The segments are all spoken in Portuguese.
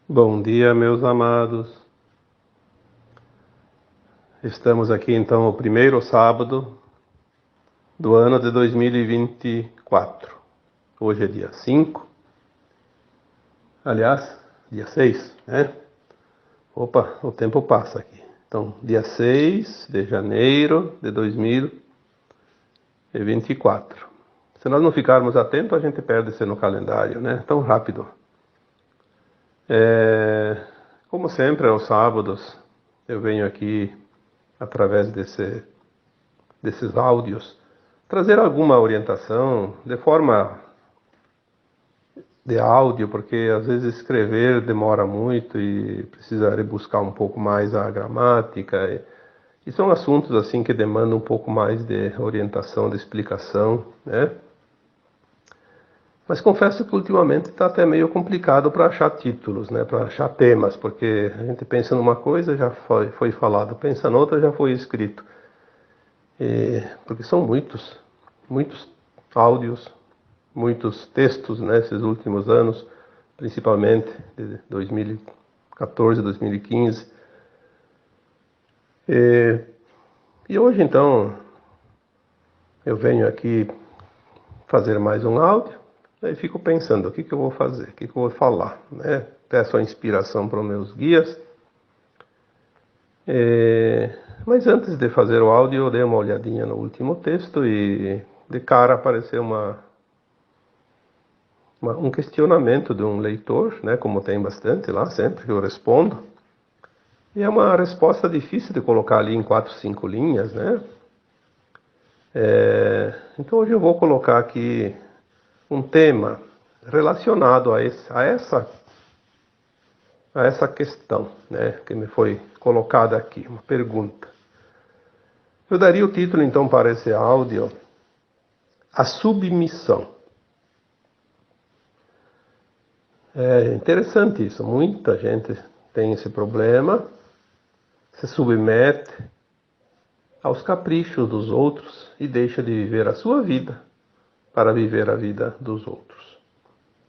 Bom dia, meus amados. Estamos aqui então o primeiro sábado do ano de 2024. Hoje é dia 5. Aliás, dia 6, né? Opa, o tempo passa aqui. Então, dia 6 de janeiro de 2024. Se nós não ficarmos atentos, a gente perde-se no calendário, né? Tão rápido. Como sempre, aos sábados, eu venho aqui através desses áudios, trazer alguma orientação de forma de áudio, porque às vezes escrever demora muito e precisa rebuscar um pouco mais a gramática. E são assuntos assim que demandam um pouco mais de orientação, de explicação, né? Mas confesso que ultimamente está até meio complicado para achar títulos, né? Para achar temas, porque a gente pensa numa coisa, já foi falado, pensa noutra, já foi escrito. Porque são muitos áudios, muitos textos nesses últimos anos, principalmente de 2014, 2015. E hoje, então, eu venho aqui fazer mais um áudio, aí fico pensando, o que eu vou fazer, o que eu vou falar, né? Peço a inspiração para os meus guias. Mas antes de fazer o áudio, eu dei uma olhadinha no último texto e de cara apareceu um questionamento de um leitor, né, como tem bastante lá, sempre que eu respondo. E é uma resposta difícil de colocar ali em 4, 5 linhas, né? Então hoje eu vou colocar aqui um tema relacionado a essa questão, né, que me foi colocada aqui, uma pergunta. Eu daria o título então para esse áudio, A Submissão. É interessante isso, muita gente tem esse problema, se submete aos caprichos dos outros e deixa de viver a sua vida para viver a vida dos outros.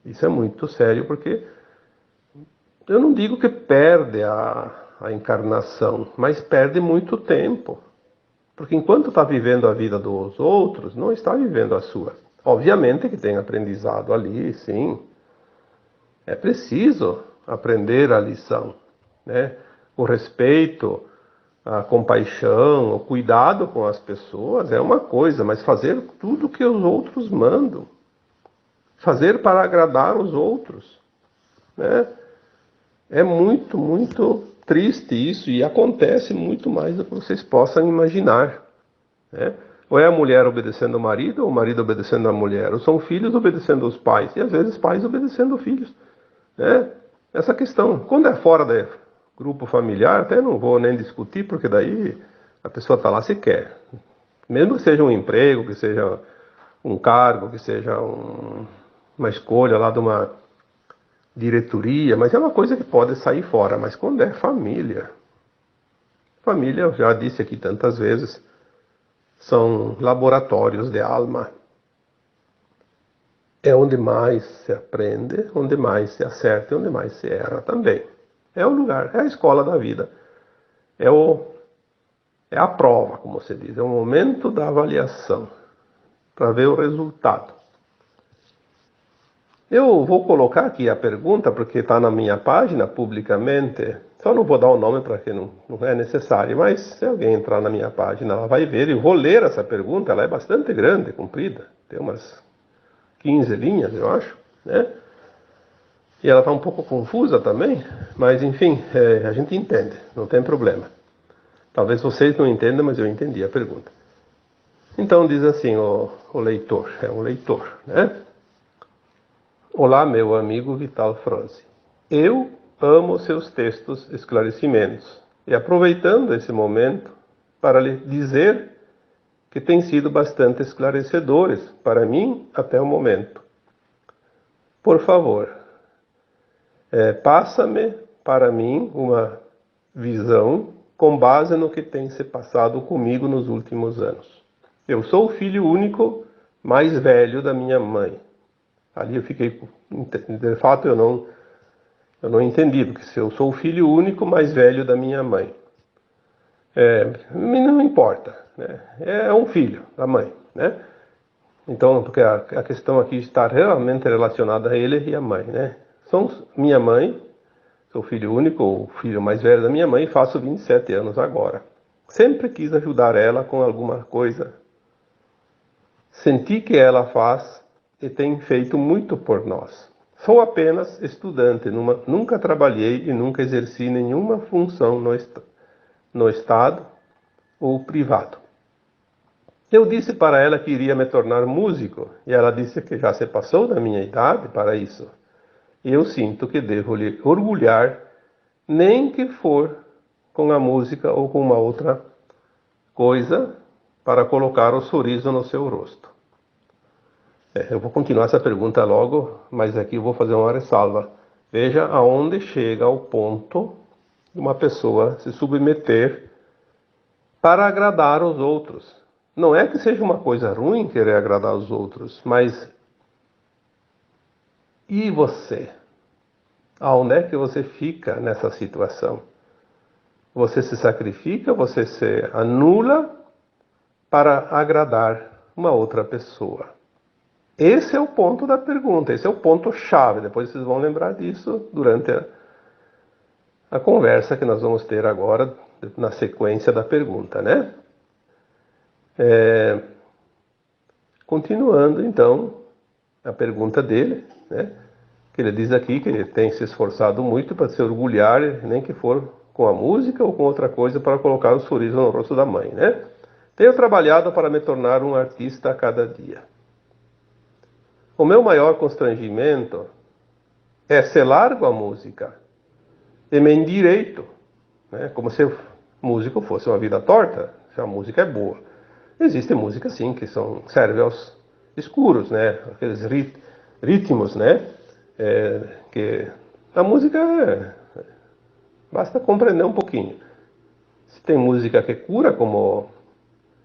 Isso é muito sério porque eu não digo que perde a encarnação, mas perde muito tempo. Porque enquanto está vivendo a vida dos outros, não está vivendo a sua. Obviamente que tem aprendizado ali, sim. É preciso aprender a lição, né? O respeito, a compaixão, o cuidado com as pessoas é uma coisa, mas fazer tudo o que os outros mandam, fazer para agradar os outros, né? É muito triste isso e acontece muito mais do que vocês possam imaginar, né? Ou é a mulher obedecendo ao marido, ou o marido obedecendo à mulher, ou são filhos obedecendo aos pais, e às vezes pais obedecendo aos filhos, né? Essa questão, quando é fora do grupo familiar, até não vou nem discutir, porque daí a pessoa está lá se quer. Mesmo que seja um emprego, que seja um cargo, que seja uma escolha lá de uma diretoria, mas é uma coisa que pode sair fora. Mas quando é família, família, eu já disse aqui tantas vezes, são laboratórios de alma. É onde mais se aprende, onde mais se acerta e onde mais se erra também. É o lugar, é a escola da vida. É a prova, como se diz, é o momento da avaliação, para ver o resultado. Eu vou colocar aqui a pergunta, porque está na minha página publicamente. Só não vou dar o nome para que não é necessário, mas se alguém entrar na minha página, ela vai ver. Eu vou ler essa pergunta, ela é bastante grande, comprida. Tem umas 15 linhas, eu acho, né? E ela está um pouco confusa também, mas enfim, a gente entende, não tem problema. Talvez vocês não entendam, mas eu entendi a pergunta. Então diz assim o leitor, é um leitor, né? Olá, meu amigo Vital Fronzi. Eu amo seus textos esclarecimentos e aproveitando esse momento para lhe dizer que têm sido bastante esclarecedores para mim até o momento. Por favor, passa-me para mim uma visão com base no que tem se passado comigo nos últimos anos. Eu sou o filho único mais velho da minha mãe. Ali eu fiquei, de fato eu Eu não entendi, porque se eu sou o filho único mais velho da minha mãe, não importa, né? É um filho da mãe, né? Então, porque a questão aqui está realmente relacionada a ele e a mãe, né? Sou minha mãe, sou filho único, o filho mais velho da minha mãe, faço 27 anos agora. Sempre quis ajudar ela com alguma coisa. Senti que ela faz e tem feito muito por nós. Sou apenas estudante, nunca trabalhei e nunca exerci nenhuma função no Estado ou privado. Eu disse para ela que iria me tornar músico e ela disse que já se passou da minha idade para isso. E eu sinto que devo lhe orgulhar, nem que for com a música ou com uma outra coisa, para colocar o sorriso no seu rosto. Eu vou continuar essa pergunta logo, mas aqui eu vou fazer uma ressalva. Veja aonde chega o ponto de uma pessoa se submeter para agradar os outros. Não é que seja uma coisa ruim querer agradar os outros, mas e você? Aonde é que você fica nessa situação? Você se sacrifica, você se anula para agradar uma outra pessoa. Esse é o ponto da pergunta, esse é o ponto-chave. Depois vocês vão lembrar disso durante a conversa que nós vamos ter agora, na sequência da pergunta, né? Continuando, então, a pergunta dele, né? Que ele diz aqui que ele tem se esforçado muito para se orgulhar, nem que for com a música ou com outra coisa, para colocar o sorriso no rosto da mãe, né? Tenho trabalhado para me tornar um artista a cada dia. O meu maior constrangimento é se largo a música e me endireito, né? Como se o músico fosse uma vida torta, se a música é boa. Existe música, sim, que serve aos escuros, né? Aqueles ritmos, né? Que a música basta compreender um pouquinho. Se tem música que cura, como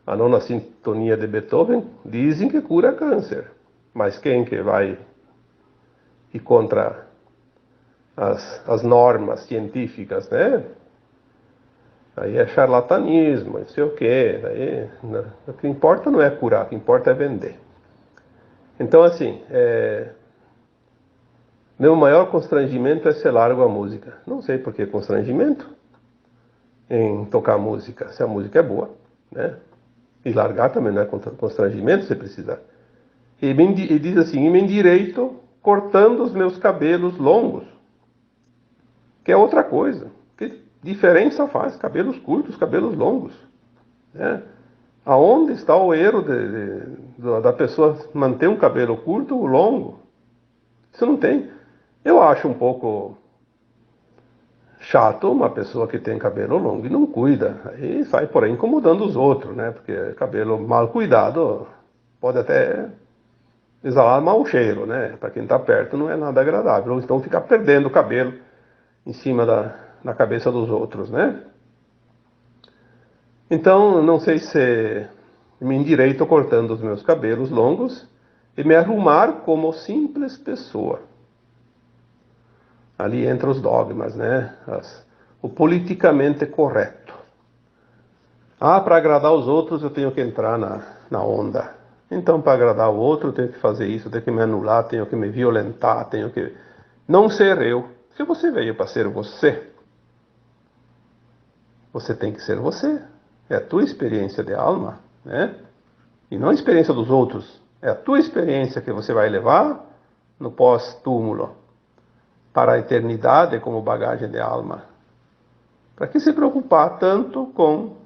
a nona sintonia de Beethoven, dizem que cura câncer. Mas quem que vai ir contra as normas científicas, né? Aí é charlatanismo, não sei o quê. Aí, o que importa não é curar, o que importa é vender. Então, assim, meu maior constrangimento é ser largo a música. Não sei por que constrangimento em tocar música, se a música é boa, né? E largar também não é constrangimento, se precisar. E diz assim, e me endireito cortando os meus cabelos longos, que é outra coisa. Que diferença faz cabelos curtos, cabelos longos? Né? Aonde está o erro da pessoa manter um cabelo curto ou longo? Isso não tem. Eu acho um pouco chato uma pessoa que tem cabelo longo e não cuida. Aí sai por aí incomodando os outros, né? Porque cabelo mal cuidado pode até exalar mau cheiro, né? Para quem está perto não é nada agradável. Ou então ficar perdendo o cabelo em cima da cabeça dos outros, né? Então, não sei se me endireito cortando os meus cabelos longos e me arrumar como simples pessoa. Ali entra os dogmas, né? O politicamente correto. Para agradar os outros eu tenho que entrar na onda. Então, para agradar o outro, eu tenho que fazer isso, eu tenho que me anular, tenho que me violentar, tenho que não ser eu. Se você veio para ser você, você tem que ser você. É a tua experiência de alma, né? E não a experiência dos outros. É a tua experiência que você vai levar no pós-túmulo para a eternidade como bagagem de alma. Para que se preocupar tanto com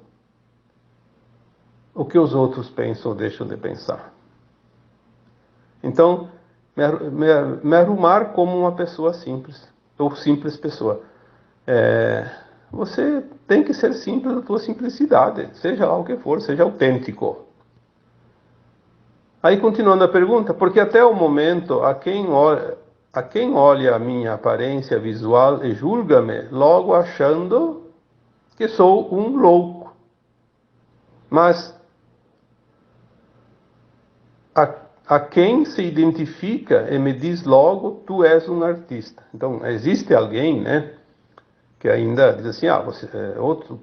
o que os outros pensam ou deixam de pensar? Então, me arrumar como uma pessoa simples, ou simples pessoa. Você tem que ser simples na tua simplicidade, seja lá o que for, seja autêntico. Aí, continuando a pergunta, porque até o momento, a quem olha a minha aparência visual e julga-me, logo achando que sou um louco. Mas a quem se identifica e me diz logo, tu és um artista. Então, existe alguém, né, que ainda diz assim,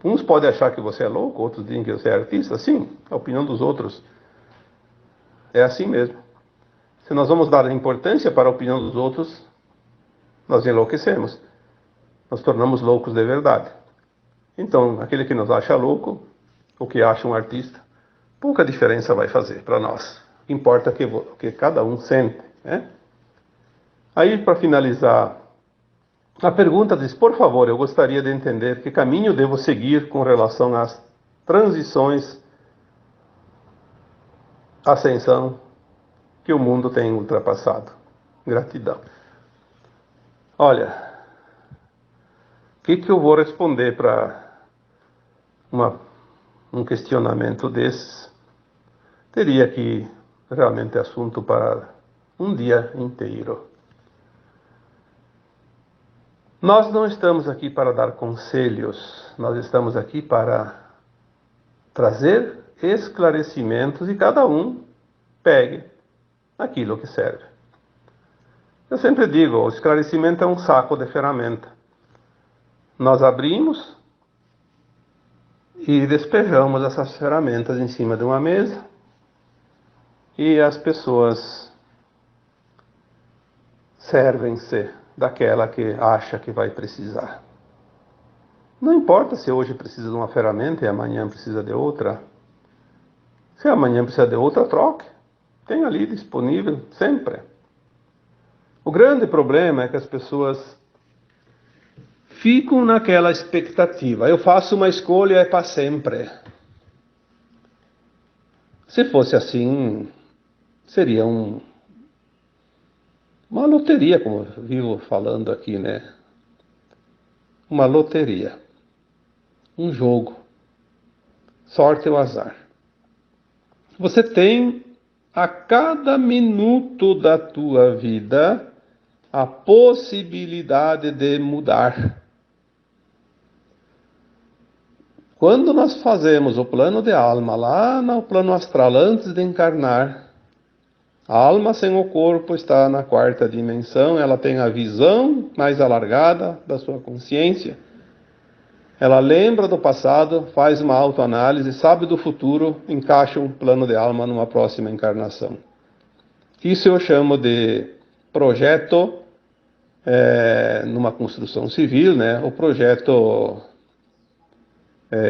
uns podem achar que você é louco, outros dizem que você é artista. Sim, a opinião dos outros é assim mesmo. Se nós vamos dar importância para a opinião dos outros, nós enlouquecemos. Nós tornamos loucos de verdade. Então, aquele que nos acha louco, ou que acha um artista, pouca diferença vai fazer para nós. O que importa é o que cada um sente, né? Aí, para finalizar, a pergunta diz, por favor, eu gostaria de entender que caminho devo seguir com relação às transições, ascensão que o mundo tem ultrapassado. Gratidão. Olha, o que eu vou responder para um questionamento desses? Teria que realmente assunto para um dia inteiro. Nós não estamos aqui para dar conselhos, nós estamos aqui para trazer esclarecimentos e cada um pegue aquilo que serve. Eu sempre digo, o esclarecimento é um saco de ferramenta. Nós abrimos e despejamos essas ferramentas em cima de uma mesa e as pessoas servem-se daquela que acha que vai precisar. Não importa se hoje precisa de uma ferramenta e amanhã precisa de outra. Se amanhã precisa de outra, troque. Tem ali disponível sempre. O grande problema é que as pessoas ficam naquela expectativa. Eu faço uma escolha é para sempre. Se fosse assim, seria uma loteria, como eu vivo falando aqui, né? Uma loteria. Um jogo. Sorte ou azar. Você tem a cada minuto da tua vida a possibilidade de mudar. Quando nós fazemos o plano de alma lá no plano astral antes de encarnar, a alma sem o corpo está na quarta dimensão, ela tem a visão mais alargada da sua consciência. Ela lembra do passado, faz uma autoanálise, sabe do futuro, encaixa um plano de alma numa próxima encarnação. Isso eu chamo de projeto, numa construção civil, né? O projeto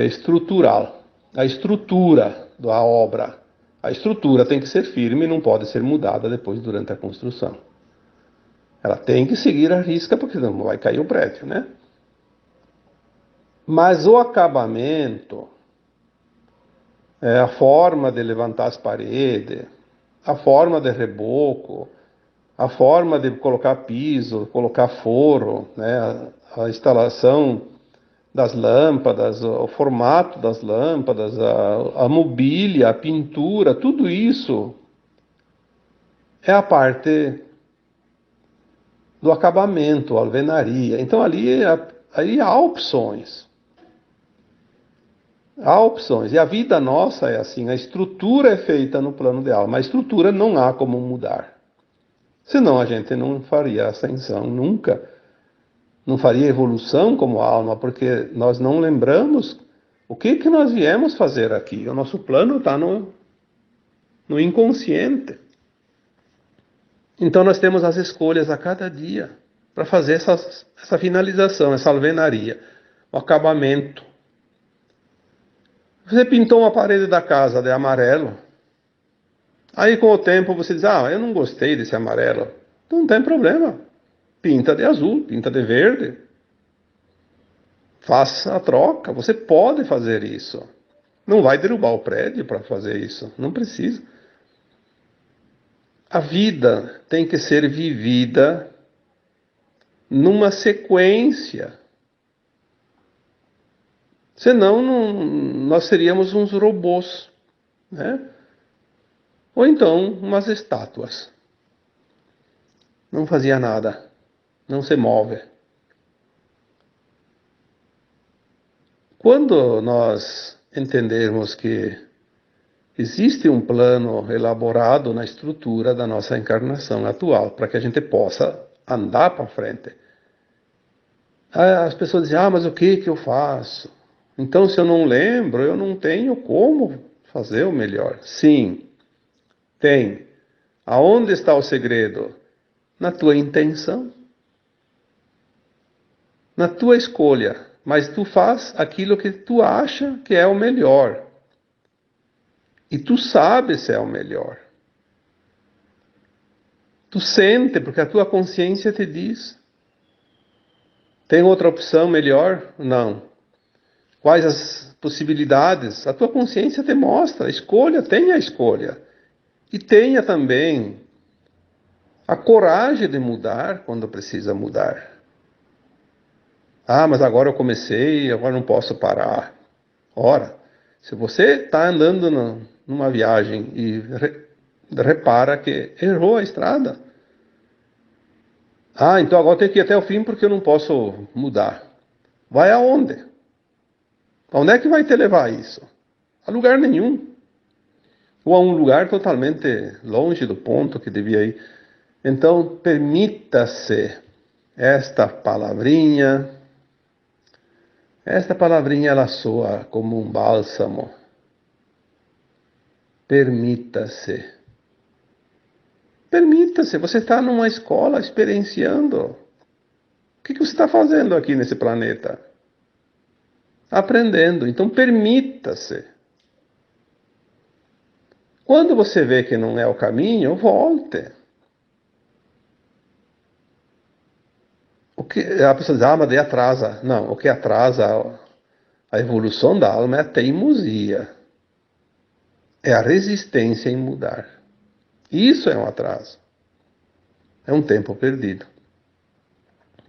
estrutural. A estrutura da obra. A estrutura tem que ser firme e não pode ser mudada depois durante a construção. Ela tem que seguir a risca, porque senão vai cair o prédio, né? Mas o acabamento, a forma de levantar as paredes, a forma de reboco, a forma de colocar piso, colocar forro, né? A instalação das lâmpadas, o formato das lâmpadas, a mobília, a pintura, tudo isso é a parte do acabamento, a alvenaria. Então ali há opções. Há opções. E a vida nossa é assim, a estrutura é feita no plano de alma. A estrutura não há como mudar. Senão a gente não faria ascensão nunca. Não faria evolução como alma, porque nós não lembramos o que nós viemos fazer aqui. O nosso plano está no inconsciente. Então nós temos as escolhas a cada dia para fazer essa finalização, essa alvenaria, o acabamento. Você pintou uma parede da casa de amarelo. Aí com o tempo você diz, eu não gostei desse amarelo. Então não tem problema. Pinta de azul, pinta de verde. Faça a troca. Você pode fazer isso. Não vai derrubar o prédio para fazer isso. Não precisa. A vida tem que ser vivida numa sequência. Senão nós seríamos uns robôs, né? Ou então umas estátuas. Não fazia nada. Não se move. Quando nós entendermos que Existe um plano elaborado na estrutura da nossa encarnação atual, para que a gente possa andar para frente. As pessoas dizem, mas o que eu faço? Então, se eu não lembro, eu não tenho como fazer o melhor. Sim, tem. Aonde está o segredo? Na tua intenção, na tua escolha. Mas tu faz aquilo que tu acha que é o melhor. E tu sabes se é o melhor. Tu sente, porque a tua consciência te diz. Tem outra opção melhor? Não. Quais as possibilidades? A tua consciência te mostra. Escolha, tenha a escolha. E tenha também a coragem de mudar quando precisa mudar. Mas agora eu comecei, agora não posso parar. Ora, se você está andando numa viagem e repara que errou a estrada. Então agora eu tenho que ir até o fim porque eu não posso mudar. Vai aonde? Aonde é que vai te levar isso? A lugar nenhum. Ou a um lugar totalmente longe do ponto que devia ir. Então, permita-se esta palavrinha. Esta palavrinha ela soa como um bálsamo. Permita-se. Permita-se. Você está numa escola experienciando. O que você está fazendo aqui nesse planeta? Aprendendo. Então, permita-se. Quando você vê que não é o caminho, volte. O que a pessoa diz, mas daí atrasa. Não, o que atrasa a evolução da alma é a teimosia. É a resistência em mudar. Isso é um atraso. É um tempo perdido.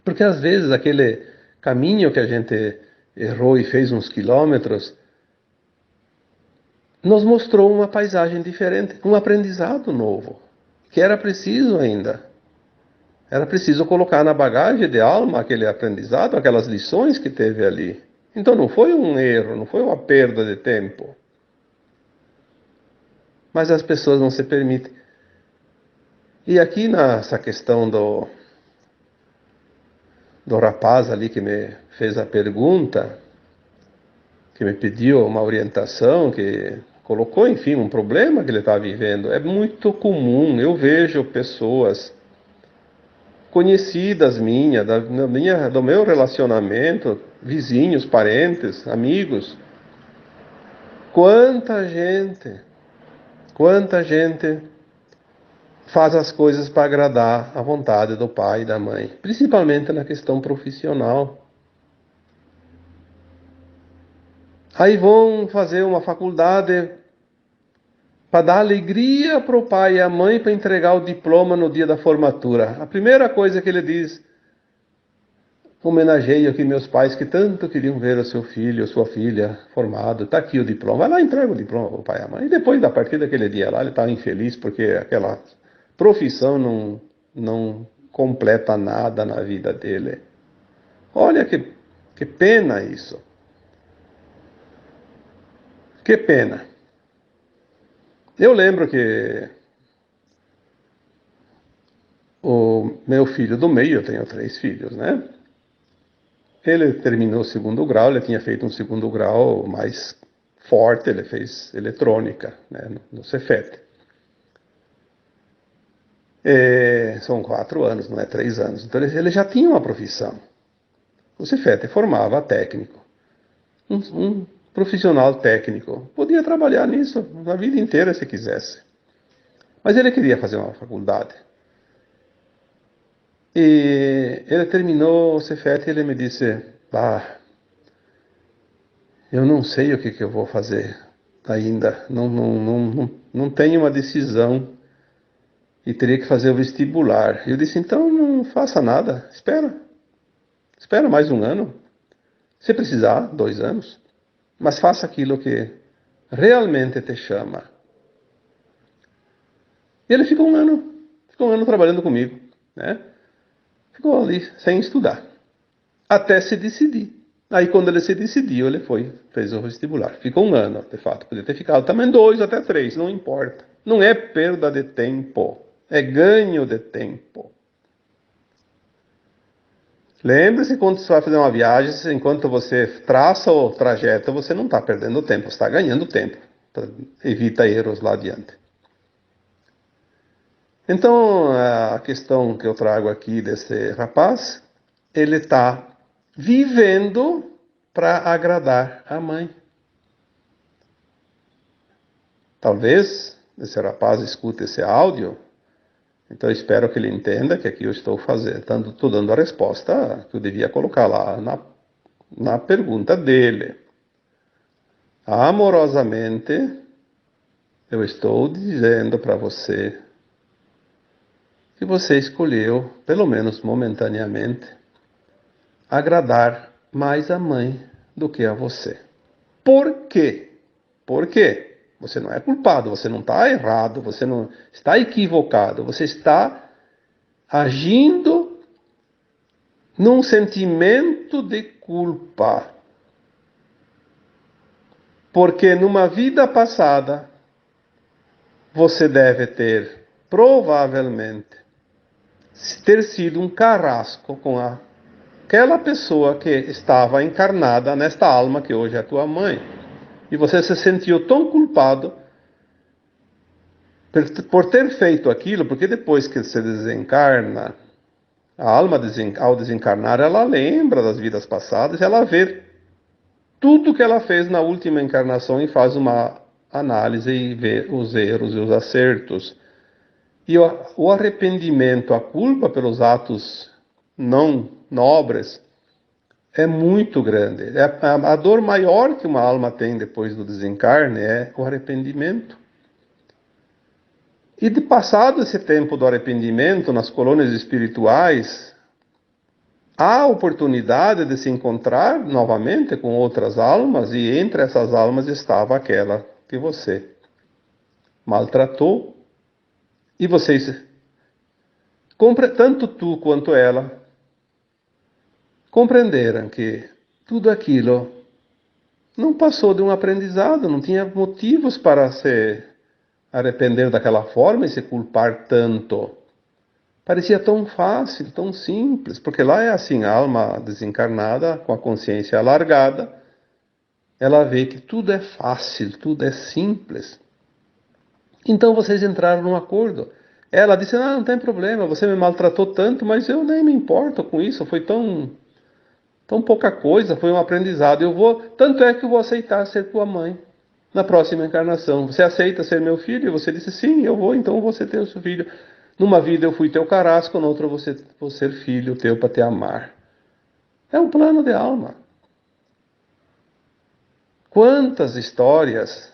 Porque às vezes aquele caminho que a gente errou e fez uns quilômetros nos mostrou uma paisagem diferente, um aprendizado novo, que era preciso ainda. Era preciso colocar na bagagem de alma aquele aprendizado, aquelas lições que teve ali. Então não foi um erro, não foi uma perda de tempo. Mas as pessoas não se permitem. E aqui nessa questão do rapaz ali que me fez a pergunta, que me pediu uma orientação, que colocou, enfim, um problema que ele está vivendo, é muito comum. Eu vejo pessoas conhecidas minhas, do meu relacionamento, vizinhos, parentes, amigos. Quanta gente faz as coisas para agradar a vontade do pai e da mãe, principalmente na questão profissional. Aí vão fazer uma faculdade para dar alegria para o pai e a mãe para entregar o diploma no dia da formatura. A primeira coisa que ele diz: homenageio aqui meus pais que tanto queriam ver o seu filho, sua filha formado. Está aqui o diploma. Vai lá e entrega o diploma para o pai e a mãe. E depois, a partir daquele dia lá, ele está infeliz porque aquela profissão não completa nada na vida dele. Olha que pena isso. Que pena. Eu lembro que o meu filho do meio, eu tenho 3 filhos, né? Ele terminou o segundo grau, ele tinha feito um segundo grau mais forte, ele fez eletrônica, né, no Cefet. São 4 anos, não é 3 anos. Então ele já tinha uma profissão. O Cefet formava técnico. Um profissional técnico. Podia trabalhar nisso a vida inteira se quisesse. Mas ele queria fazer uma faculdade. E ele terminou o Cefet e ele me disse: eu não sei o que eu vou fazer ainda. Não tenho uma decisão. E teria que fazer o vestibular. Eu disse: então não faça nada. Espera mais 1 ano. Se precisar, 2 anos. Mas faça aquilo que realmente te chama. E ele ficou 1 ano. Ficou 1 ano trabalhando comigo, né? Ficou ali sem estudar. Até se decidir. Aí quando ele se decidiu, ele foi, fez o vestibular. Ficou 1 ano, de fato. Podia ter ficado também 2 até 3, não importa. Não é perda de tempo, é ganho de tempo. Lembre-se, quando você vai fazer uma viagem, enquanto você traça o trajeto, você não está perdendo tempo, você está ganhando tempo. Evita erros lá adiante. Então, a questão que eu trago aqui desse rapaz, ele está vivendo para agradar a mãe. Talvez esse rapaz escute esse áudio, então eu espero que ele entenda que aqui eu estou fazendo, estou dando a resposta que eu devia colocar lá na pergunta dele. Amorosamente, eu estou dizendo para você que você escolheu, pelo menos momentaneamente, agradar mais a mãe do que a você. Por quê? Por quê? Você não é culpado, você não está errado, você não está equivocado, você está agindo num sentimento de culpa. Porque numa vida passada, você deve ter, provavelmente, ter sido um carrasco com aquela pessoa que estava encarnada nesta alma que hoje é tua mãe. E você se sentiu tão culpado por ter feito aquilo, porque depois que você desencarna, a alma ao desencarnar, ela lembra das vidas passadas, ela vê tudo que ela fez na última encarnação e faz uma análise e vê os erros e os acertos. E o arrependimento, a culpa pelos atos não nobres, é muito grande. A dor maior que uma alma tem depois do desencarne é o arrependimento. E de passado esse tempo do arrependimento, nas colônias espirituais, há a oportunidade de se encontrar novamente com outras almas, e entre essas almas estava aquela que você maltratou. E vocês, tanto tu quanto ela, compreenderam que tudo aquilo não passou de um aprendizado, não tinha motivos para se arrepender daquela forma e se culpar tanto. Parecia tão fácil, tão simples, porque lá é assim, a alma desencarnada, com a consciência alargada, ela vê que tudo é fácil, tudo é simples. Então vocês entraram num acordo. Ela disse, não tem problema, você me maltratou tanto, mas eu nem me importo com isso, foi tão pouca coisa, foi um aprendizado. Tanto é que eu vou aceitar ser tua mãe na próxima encarnação. Você aceita ser meu filho? E você disse, sim, eu vou, então você ter o seu filho. Numa vida eu fui teu carrasco, na outra você vou ser filho teu para te amar. É um plano de alma. Quantas histórias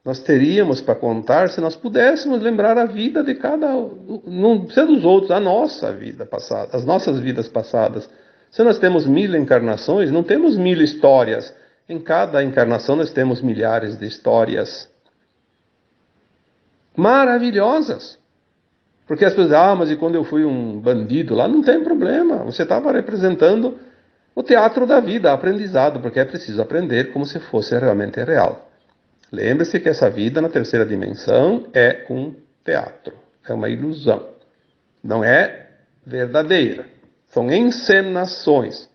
nós teríamos para contar se nós pudéssemos lembrar a vida de cada, não precisa dos outros, a nossa vida passada, as nossas vidas passadas. Se nós temos 1000 encarnações, não temos 1000 histórias. Em cada encarnação nós temos milhares de histórias maravilhosas. Porque as pessoas dizem, mas e quando eu fui um bandido lá? Não tem problema, você estava representando o teatro da vida, aprendizado, porque é preciso aprender como se fosse realmente real. Lembre-se que essa vida na terceira dimensão é um teatro, é uma ilusão, não é verdadeira. São encenações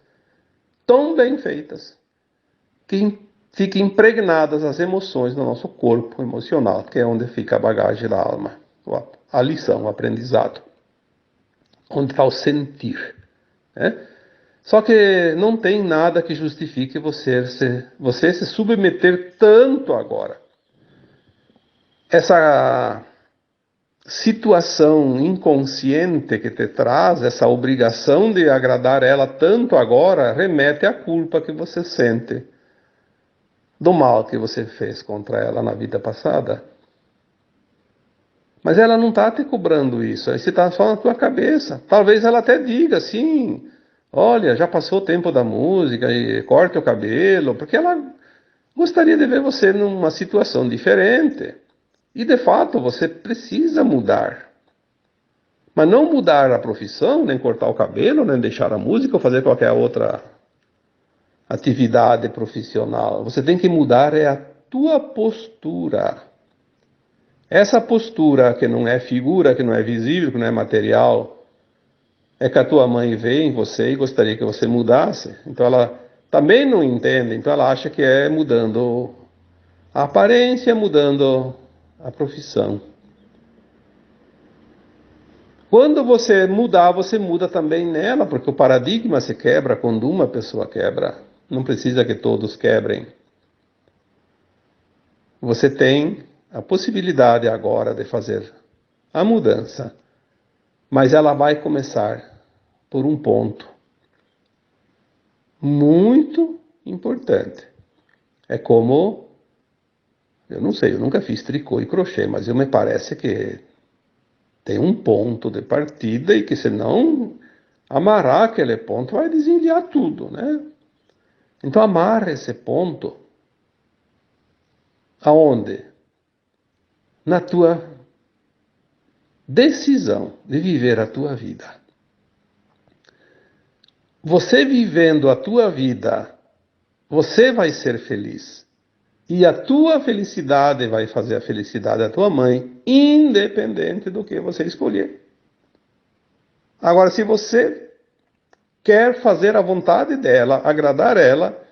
tão bem feitas que fiquem impregnadas as emoções no nosso corpo emocional, que é onde fica a bagagem da alma, a lição, o aprendizado, onde está o sentir. Né? Só que não tem nada que justifique você se submeter tanto agora. Essa situação inconsciente que te traz, essa obrigação de agradar ela tanto agora, remete à culpa que você sente do mal que você fez contra ela na vida passada. Mas ela não está te cobrando isso, isso está só na tua cabeça. Talvez ela até diga assim, olha, já passou o tempo da música e corta o cabelo, porque ela gostaria de ver você numa situação diferente. E de fato você precisa mudar. Mas não mudar a profissão, nem cortar o cabelo, nem deixar a música ou fazer qualquer outra atividade profissional. Você tem que mudar a tua postura. Essa postura que não é figura, que não é visível, que não é material, é que a tua mãe vê em você e gostaria que você mudasse. Então ela também não entende, então ela acha que é mudando a aparência, mudando a profissão. Quando você mudar, você muda também nela, porque o paradigma se quebra quando uma pessoa quebra. Não precisa que todos quebrem. Você tem a possibilidade agora de fazer a mudança, mas ela vai começar por um ponto muito importante. É como, eu não sei, eu nunca fiz tricô e crochê, mas me parece que tem um ponto de partida e que se não amarrar aquele ponto vai desenviar tudo, né? Então amarra esse ponto aonde? Na tua decisão de viver a tua vida. Você vivendo a tua vida, você vai ser feliz. E a tua felicidade vai fazer a felicidade da tua mãe, independente do que você escolher. Agora, se você quer fazer a vontade dela, agradar ela,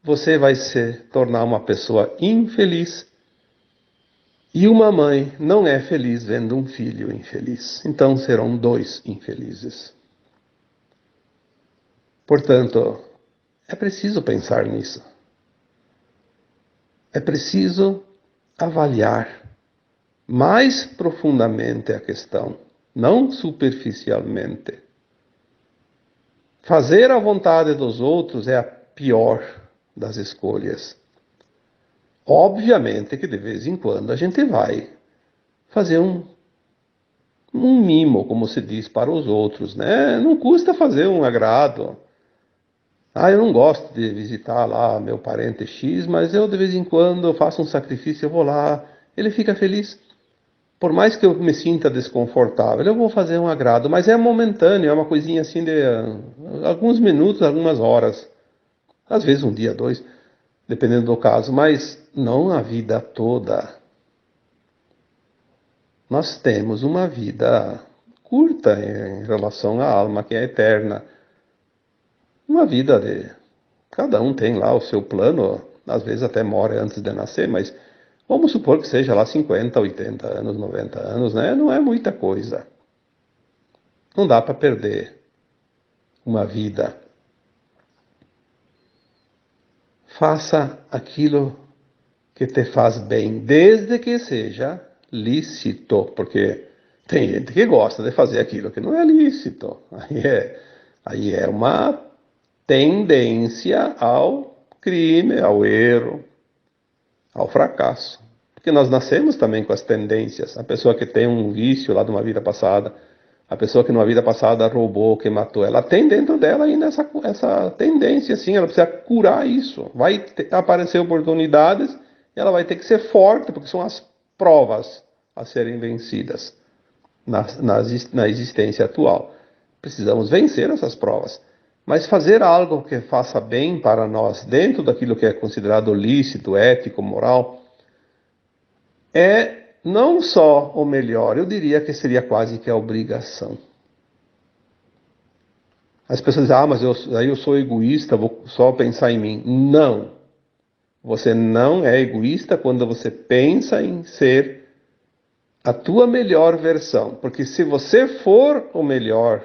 você vai se tornar uma pessoa infeliz. E uma mãe não é feliz vendo um filho infeliz. Então serão dois infelizes. Portanto, é preciso pensar nisso. É preciso avaliar mais profundamente a questão, não superficialmente. Fazer a vontade dos outros é a pior das escolhas. Obviamente que de vez em quando a gente vai fazer um mimo, como se diz, para os outros, né? Não custa fazer um agrado. Eu não gosto de visitar lá meu parente X, mas eu de vez em quando faço um sacrifício, eu vou lá, ele fica feliz. Por mais que eu me sinta desconfortável, eu vou fazer um agrado, mas é momentâneo, é uma coisinha assim de alguns minutos, algumas horas, às vezes um dia, dois, dependendo do caso, mas não a vida toda. Nós temos uma vida curta em relação à alma, que é eterna. Uma vida de... Cada um tem lá o seu plano, às vezes até morre antes de nascer, mas vamos supor que seja lá 50, 80 anos, 90 anos, né? Não é muita coisa. Não dá para perder uma vida. Faça aquilo que te faz bem, desde que seja lícito, porque tem gente que gosta de fazer aquilo que não é lícito. Aí é uma tendência ao crime, ao erro, ao fracasso. Porque nós nascemos também com as tendências. A pessoa que tem um vício lá de uma vida passada, a pessoa que numa vida passada roubou, que matou, ela tem dentro dela ainda essa tendência, assim, ela precisa curar isso. Vai aparecer oportunidades e ela vai ter que ser forte, porque são as provas a serem vencidas na existência atual. Precisamos vencer essas provas. Mas fazer algo que faça bem para nós, dentro daquilo que é considerado lícito, ético, moral, é não só o melhor, eu diria que seria quase que a obrigação. As pessoas dizem, mas aí eu sou egoísta, vou só pensar em mim. Não. Você não é egoísta quando você pensa em ser a tua melhor versão. Porque se você for o melhor,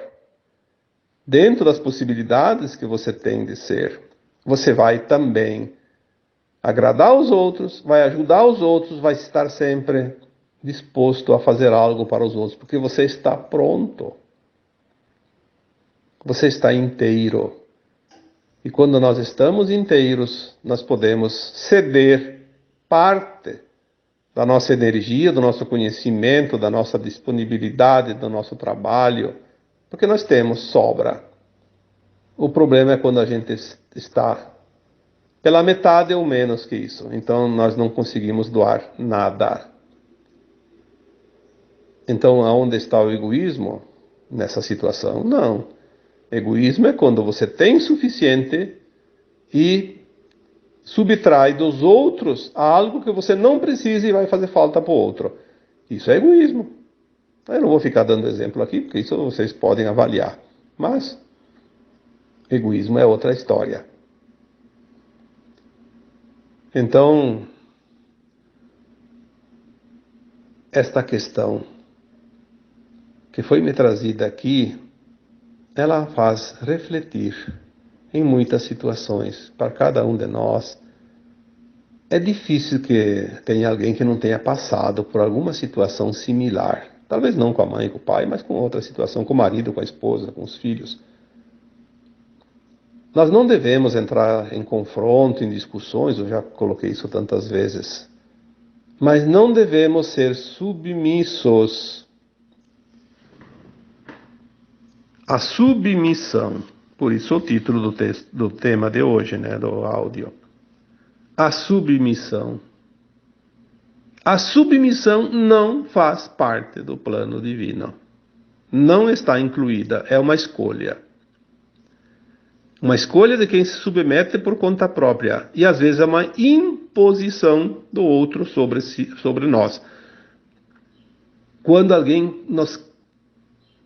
dentro das possibilidades que você tem de ser, você vai também agradar os outros, vai ajudar os outros, vai estar sempre disposto a fazer algo para os outros, porque você está pronto. Você está inteiro. E quando nós estamos inteiros, nós podemos ceder parte da nossa energia, do nosso conhecimento, da nossa disponibilidade, do nosso trabalho, porque nós temos sobra. O problema é quando a gente está pela metade ou menos que isso. Então nós não conseguimos doar nada. Então aonde está o egoísmo nessa situação? Não. Egoísmo é quando você tem suficiente e subtrai dos outros algo que você não precisa e vai fazer falta para o outro. Isso é egoísmo. Eu não vou ficar dando exemplo aqui, porque isso vocês podem avaliar. Mas egoísmo é outra história. Então, esta questão que foi me trazida aqui, ela faz refletir em muitas situações para cada um de nós. É difícil que tenha alguém que não tenha passado por alguma situação similar. Talvez não com a mãe, com o pai, mas com outra situação, com o marido, com a esposa, com os filhos. Nós não devemos entrar em confronto, em discussões, eu já coloquei isso tantas vezes. Mas não devemos ser submissos. A submissão, por isso o título do texto, do tema de hoje, né, do áudio. A submissão. A submissão não faz parte do plano divino. Não está incluída, é uma escolha. Uma escolha de quem se submete por conta própria. E às vezes é uma imposição do outro sobre nós. Quando alguém nos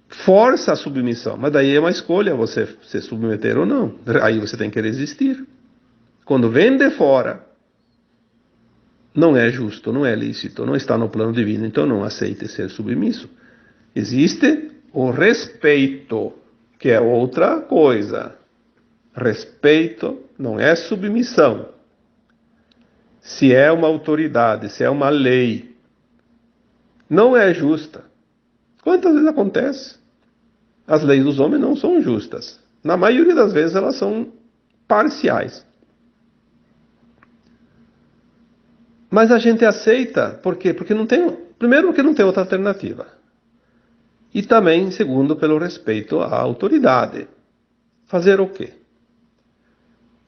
força a submissão, mas daí é uma escolha você se submeter ou não. Aí você tem que resistir. Quando vem de fora, não é justo, não é lícito, não está no plano divino, então não aceite ser submisso. Existe o respeito, que é outra coisa. Respeito não é submissão. Se é uma autoridade, se é uma lei, não é justa. Quantas vezes acontece? As leis dos homens não são justas. Na maioria das vezes elas são parciais. Mas a gente aceita, por quê? Porque não tem, primeiro porque não tem outra alternativa. E também, segundo, pelo respeito à autoridade. Fazer o quê?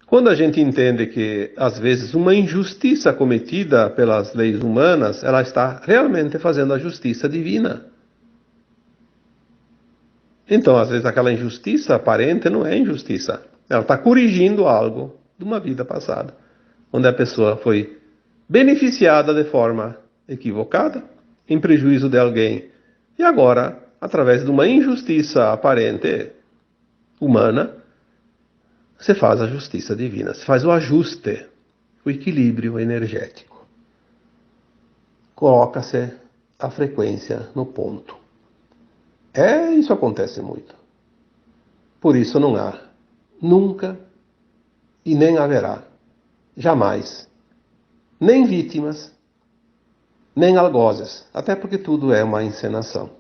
Quando a gente entende que, às vezes, uma injustiça cometida pelas leis humanas, ela está realmente fazendo a justiça divina. Então, às vezes, aquela injustiça aparente não é injustiça. Ela está corrigindo algo de uma vida passada, onde a pessoa foi beneficiada de forma equivocada, em prejuízo de alguém. E agora, através de uma injustiça aparente, humana, você faz a justiça divina, você faz o ajuste, o equilíbrio energético. Coloca-se a frequência no ponto. Isso acontece muito. Por isso não há, nunca e nem haverá, jamais, nem vítimas, nem algozes, até porque tudo é uma encenação.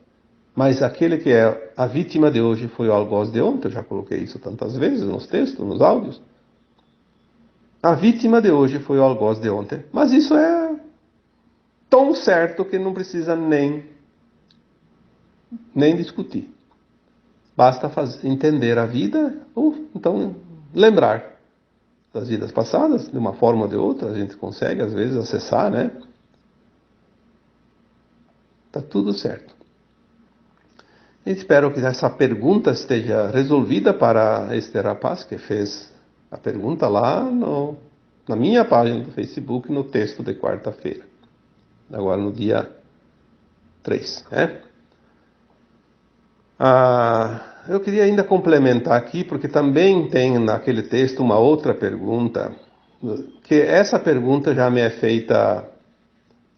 Mas aquele que é a vítima de hoje foi o algoz de ontem, eu já coloquei isso tantas vezes nos textos, nos áudios. A vítima de hoje foi o algoz de ontem. Mas isso é tão certo que não precisa nem discutir. Basta entender a vida, ou então lembrar das vidas passadas, de uma forma ou de outra, a gente consegue às vezes acessar, né? Tá tudo certo. Espero que essa pergunta esteja resolvida para este rapaz que fez a pergunta lá na minha página do Facebook, no texto de quarta-feira. Agora no dia 3, né? Eu queria ainda complementar aqui, porque também tem naquele texto uma outra pergunta, que essa pergunta já me é feita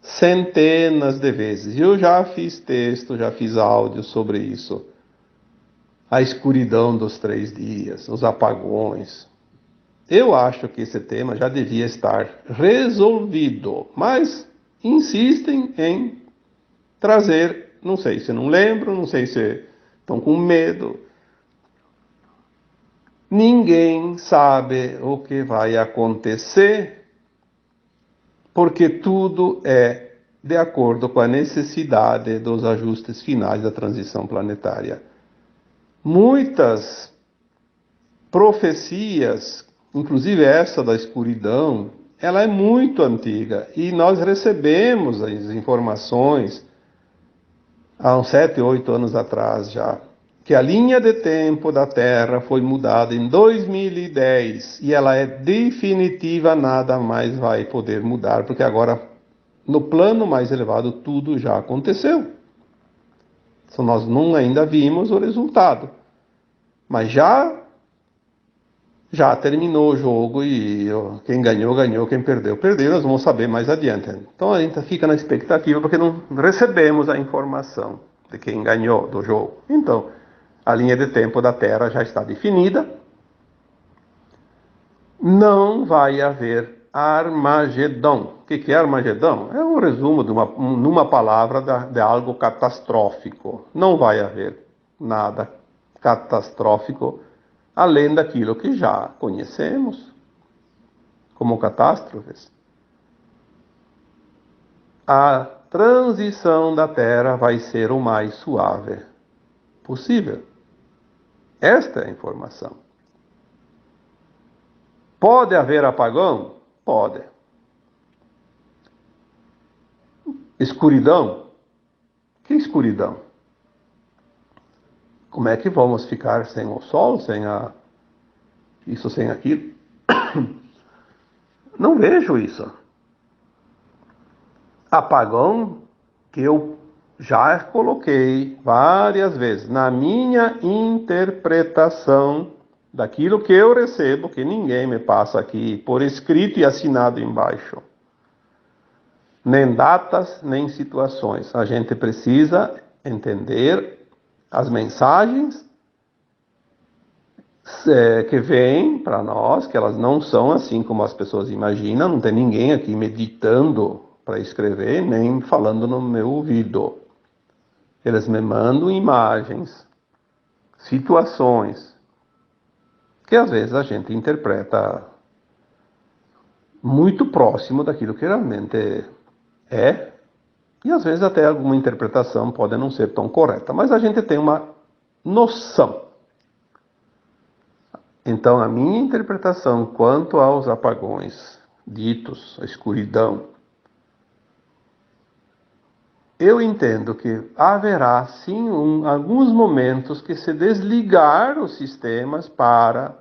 centenas de vezes. Eu já fiz texto, já fiz áudio sobre isso. A escuridão dos 3 dias, os apagões. Eu acho que esse tema já devia estar resolvido, mas insistem em trazer, não sei se não lembram, não sei se estão com medo. Ninguém sabe o que vai acontecer, porque tudo é de acordo com a necessidade dos ajustes finais da transição planetária. Muitas profecias, inclusive essa da escuridão, ela é muito antiga e nós recebemos as informações há uns 7, 8 anos atrás já. que a linha de tempo da Terra foi mudada em 2010 e ela é definitiva, nada mais vai poder mudar, porque agora, no plano mais elevado, tudo já aconteceu. Só nós não ainda vimos o resultado, mas já terminou o jogo e quem ganhou, ganhou, quem perdeu, perdeu, nós vamos saber mais adiante. Então a gente fica na expectativa porque não recebemos a informação de quem ganhou do jogo. Então, a linha de tempo da Terra já está definida. Não vai haver Armagedão. O que é Armagedão? É um resumo numa palavra de algo catastrófico. Não vai haver nada catastrófico além daquilo que já conhecemos como catástrofes. A transição da Terra vai ser o mais suave possível. Esta é a informação. Pode haver apagão? Pode. Escuridão? Que escuridão? Como é que vamos ficar sem o sol, sem isso, sem aquilo? Não vejo isso. Apagão que eu já coloquei várias vezes na minha interpretação daquilo que eu recebo, que ninguém me passa aqui por escrito e assinado embaixo. Nem datas, nem situações. A gente precisa entender as mensagens que vêm para nós, que elas não são assim como as pessoas imaginam, não tem ninguém aqui meditando para escrever, nem falando no meu ouvido. Eles me mandam imagens, situações, que às vezes a gente interpreta muito próximo daquilo que realmente é, e às vezes até alguma interpretação pode não ser tão correta, mas a gente tem uma noção. Então, a minha interpretação quanto aos apagões ditos, a escuridão, eu entendo que haverá sim alguns momentos que se desligar os sistemas para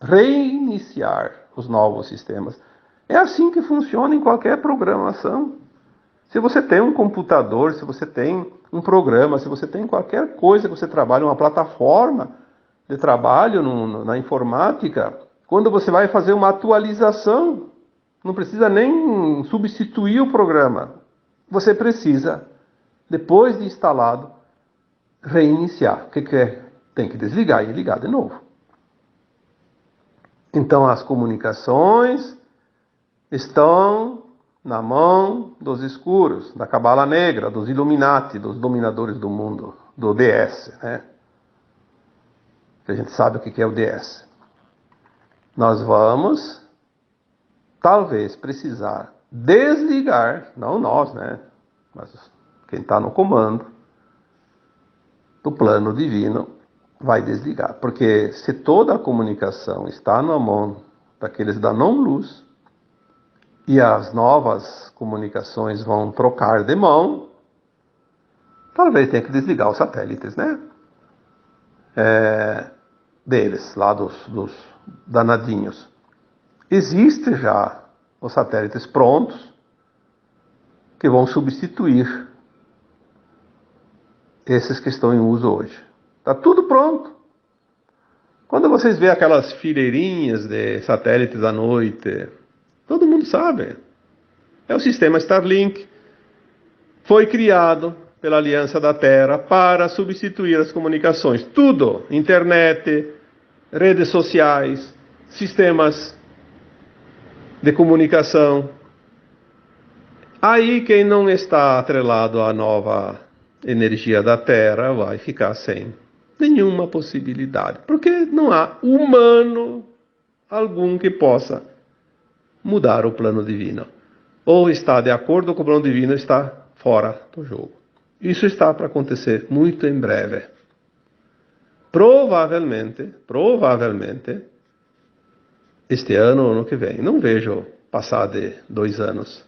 reiniciar os novos sistemas. É assim que funciona em qualquer programação. Se você tem um computador, se você tem um programa, se você tem qualquer coisa que você trabalha, uma plataforma de trabalho na informática, quando você vai fazer uma atualização, não precisa nem substituir o programa. Você precisa, depois de instalado, reiniciar. O que é? Tem que desligar e ligar de novo. Então as comunicações estão na mão dos escuros, da Cabala Negra, dos Illuminati, dos dominadores do mundo, do DS, né? Que a gente sabe o que é o DS. Nós vamos, talvez, precisar desligar, não nós, né? Mas quem está no comando do plano divino vai desligar. Porque se toda a comunicação está na mão daqueles da não-luz, e as novas comunicações vão trocar de mão, talvez tenha que desligar os satélites, né? Deles, lá dos danadinhos. Existe já os satélites prontos que vão substituir esses que estão em uso hoje. Está tudo pronto. Quando vocês veem aquelas fileirinhas de satélites à noite, todo mundo sabe. É o sistema Starlink. Foi criado pela Aliança da Terra para substituir as comunicações. Tudo. Internet, redes sociais, sistemas de comunicação. Aí quem não está atrelado à nova energia da Terra vai ficar sem nenhuma possibilidade. Porque não há humano algum que possa mudar o plano divino. Ou está de acordo com o plano divino, ou está fora do jogo. Isso está para acontecer muito em breve. Provavelmente, este ano ou ano que vem. Não vejo passar de 2 anos.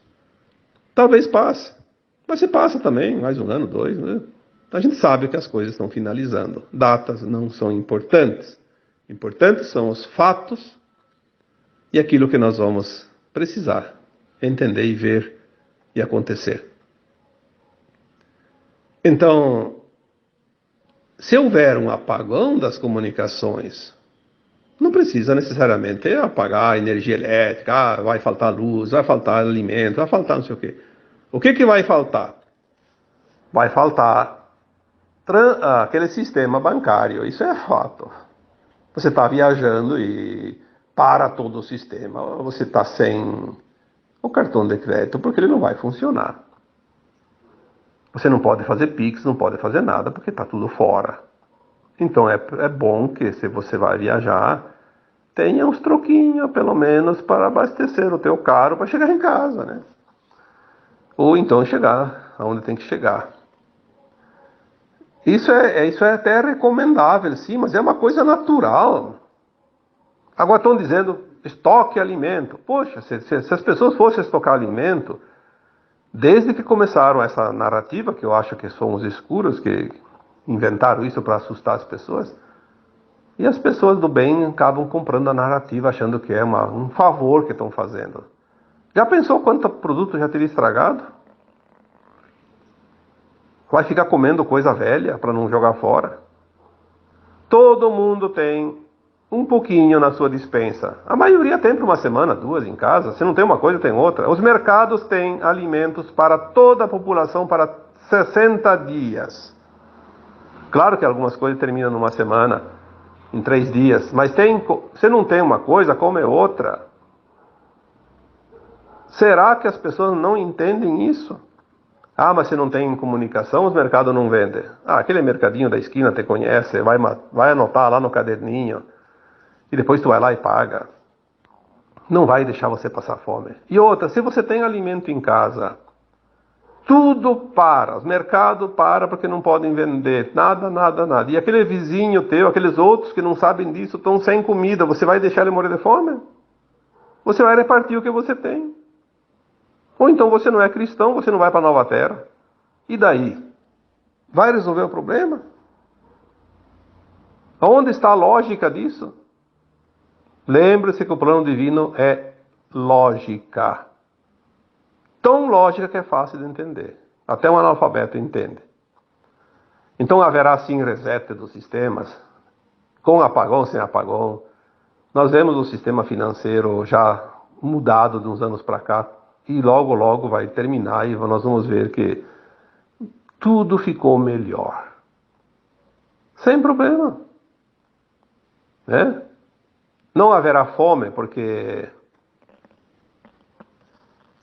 Talvez passe. Mas se passa também, mais 1 ano, 2, né? A gente sabe que as coisas estão finalizando. Datas não são importantes. Importantes são os fatos e aquilo que nós vamos precisar entender e ver e acontecer. Então, se houver um apagão das comunicações, não precisa necessariamente apagar a energia elétrica, vai faltar luz, vai faltar alimento, vai faltar não sei o quê. O que vai faltar? Vai faltar aquele sistema bancário, isso é fato. Você está viajando e para todo o sistema, você está sem o cartão de crédito porque ele não vai funcionar. Você não pode fazer Pix, não pode fazer nada porque está tudo fora. Então é bom que se você vai viajar, tenha uns troquinhos pelo menos para abastecer o teu carro para chegar em casa, né? Ou então chegar aonde tem que chegar. Isso é até recomendável, sim, mas é uma coisa natural. Agora estão dizendo, estoque alimento. Poxa, se as pessoas fossem estocar alimento, desde que começaram essa narrativa, que eu acho que são os escuros que inventaram isso para assustar as pessoas, e as pessoas do bem acabam comprando a narrativa, achando que é um favor que estão fazendo. Já pensou quanto produto já teria estragado? Vai ficar comendo coisa velha para não jogar fora? Todo mundo tem um pouquinho na sua despensa. A maioria tem para uma semana, 2 em casa. Se não tem uma coisa, tem outra. Os mercados têm alimentos para toda a população para 60 dias. Claro que algumas coisas terminam numa semana, em 3 dias. Mas se não tem uma coisa, come outra. Será que as pessoas não entendem isso? Ah, mas se não tem comunicação, os mercados não vendem. Ah, aquele mercadinho da esquina te conhece, vai anotar lá no caderninho. E depois tu vai lá e paga. Não vai deixar você passar fome. E outra, se você tem alimento em casa, tudo para. Os mercados param porque não podem vender. Nada, nada, nada. E aquele vizinho teu, aqueles outros que não sabem disso, estão sem comida. Você vai deixar ele morrer de fome? Você vai repartir o que você tem. Ou então você não é cristão, você não vai para a nova terra. E daí? Vai resolver o problema? Onde está a lógica disso? Lembre-se que o plano divino é lógica. Tão lógica que é fácil de entender. Até um analfabeto entende. Então haverá sim reset dos sistemas, com apagão, sem apagão. Nós vemos o sistema financeiro já mudado de uns anos para cá. E logo, logo vai terminar e nós vamos ver que tudo ficou melhor. Sem problema. Né? Não haverá fome, porque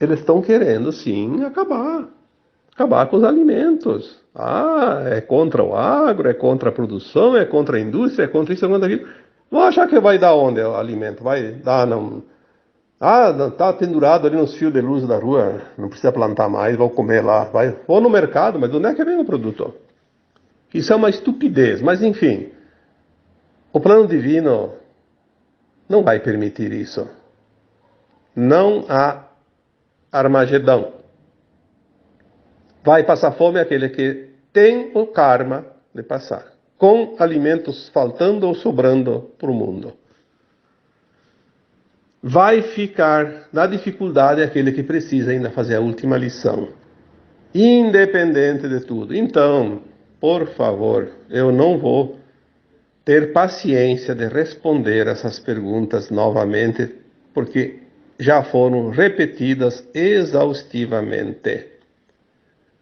eles estão querendo, sim, acabar com os alimentos. Ah, é contra o agro, é contra a produção, é contra a indústria, é contra isso, é contra aquilo. Vão achar que vai dar onde o alimento? Vai dar, não... Ah, tá pendurado ali nos fios de luz da rua, não precisa plantar mais, vou comer lá. Vou no mercado, mas onde é que vem o produto? Isso é uma estupidez, mas enfim. O plano divino não vai permitir isso. Não há Armagedão. Vai passar fome aquele que tem o karma de passar, com alimentos faltando ou sobrando para o mundo. Vai ficar na dificuldade aquele que precisa ainda fazer a última lição, independente de tudo. Então, por favor, eu não vou ter paciência de responder essas perguntas novamente, porque já foram repetidas exaustivamente.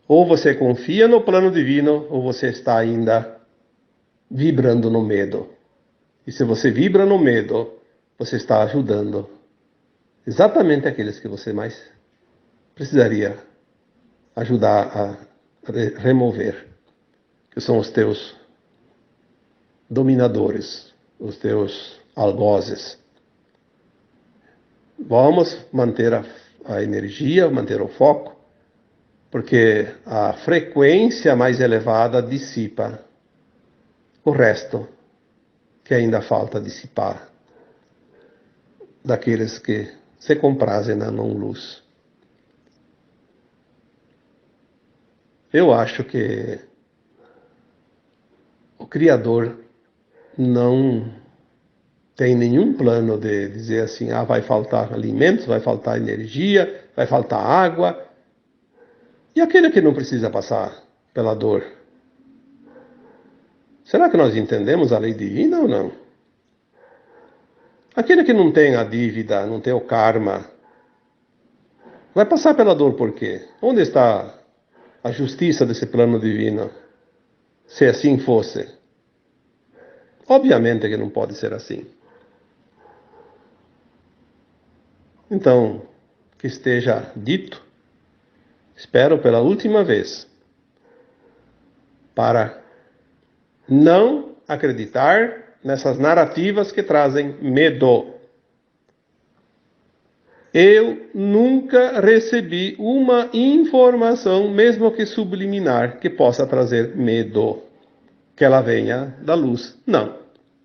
Ou você confia no plano divino, ou você está ainda vibrando no medo. E se você vibra no medo, você está ajudando exatamente aqueles que você mais precisaria ajudar a remover, que são os teus dominadores, os teus algozes. Vamos manter a energia, manter o foco, porque a frequência mais elevada dissipa o resto que ainda falta dissipar daqueles que se comprazem na não-luz. Eu acho que o Criador não tem nenhum plano de dizer assim, vai faltar alimentos, vai faltar energia, vai faltar água. E aquele que não precisa passar pela dor? Será que nós entendemos a lei divina ou não? Aquele que não tem a dívida, não tem o karma, vai passar pela dor por quê? Onde está a justiça desse plano divino? Se assim fosse. Obviamente que não pode ser assim. Então, que esteja dito, espero pela última vez, para não acreditar nessas narrativas que trazem medo. Eu nunca recebi uma informação, mesmo que subliminar, que possa trazer medo. Que ela venha da luz. Não.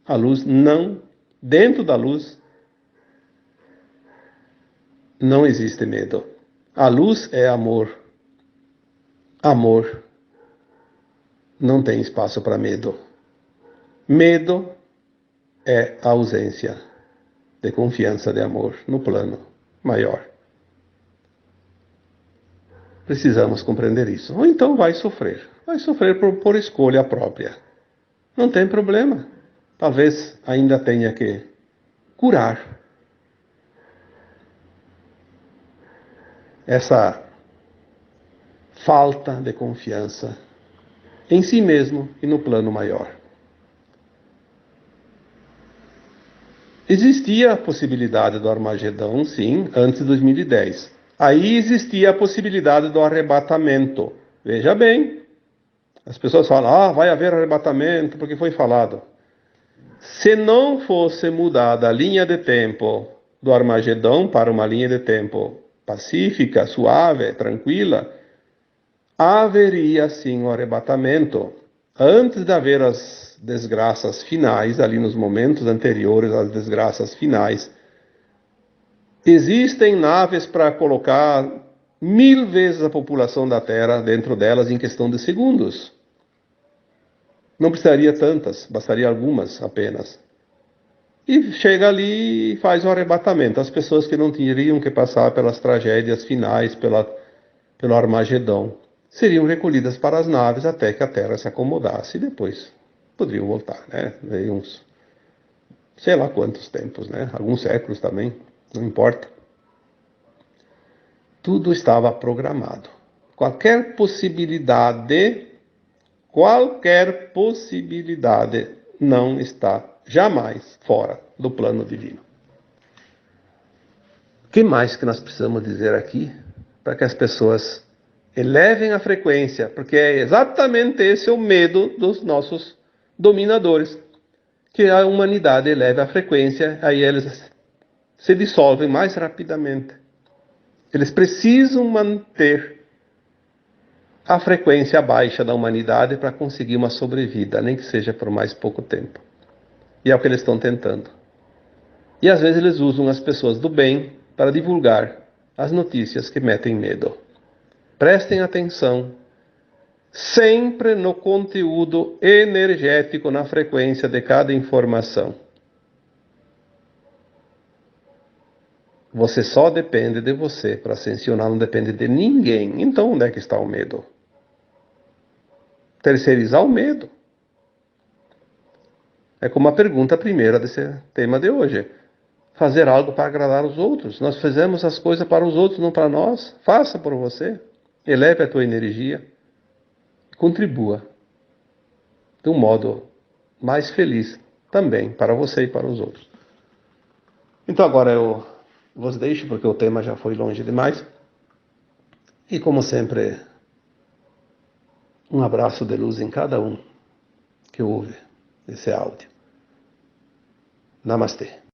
A luz não. Dentro da luz não existe medo. A luz é amor. Amor não tem espaço para medo. Medo é a ausência de confiança de amor no plano maior. Precisamos compreender isso. Ou então vai sofrer. Vai sofrer por escolha própria. Não tem problema. Talvez ainda tenha que curar essa falta de confiança em si mesmo e no plano maior. Existia a possibilidade do Armagedão, sim, antes de 2010. Aí existia a possibilidade do arrebatamento. Veja bem, as pessoas falam, vai haver arrebatamento, porque foi falado. Se não fosse mudada a linha de tempo do Armagedão para uma linha de tempo pacífica, suave, tranquila, haveria sim um arrebatamento. Antes de haver as desgraças finais, ali nos momentos anteriores às desgraças finais, existem naves para colocar 1000 vezes a população da Terra dentro delas em questão de segundos. Não precisaria tantas, bastaria algumas apenas. E chega ali e faz o arrebatamento. As pessoas que não teriam que passar pelas tragédias finais, pelo Armagedão, seriam recolhidas para as naves até que a Terra se acomodasse e depois poderiam voltar, né? Daí uns, sei lá quantos tempos, né? Alguns séculos também, não importa. Tudo estava programado. Qualquer possibilidade não está jamais fora do plano divino. O que mais que nós precisamos dizer aqui para que as pessoas elevem a frequência? Porque é exatamente esse o medo dos nossos dominadores, que a humanidade eleve a frequência, aí eles se dissolvem mais rapidamente. Eles precisam manter a frequência baixa da humanidade para conseguir uma sobrevida, nem que seja por mais pouco tempo. E é o que eles estão tentando. E às vezes eles usam as pessoas do bem para divulgar as notícias que metem medo. Prestem atenção sempre no conteúdo energético, na frequência de cada informação. Você só depende de você para ascensionar, não depende de ninguém. Então onde é que está o medo? Terceirizar o medo. É como a pergunta primeira desse tema de hoje. Fazer algo para agradar os outros. Nós fizemos as coisas para os outros, não para nós. Faça por você. Eleve a tua energia. Contribua de um modo mais feliz também para você e para os outros. Então agora eu vos deixo porque o tema já foi longe demais. E como sempre, um abraço de luz em cada um que ouve esse áudio. Namastê.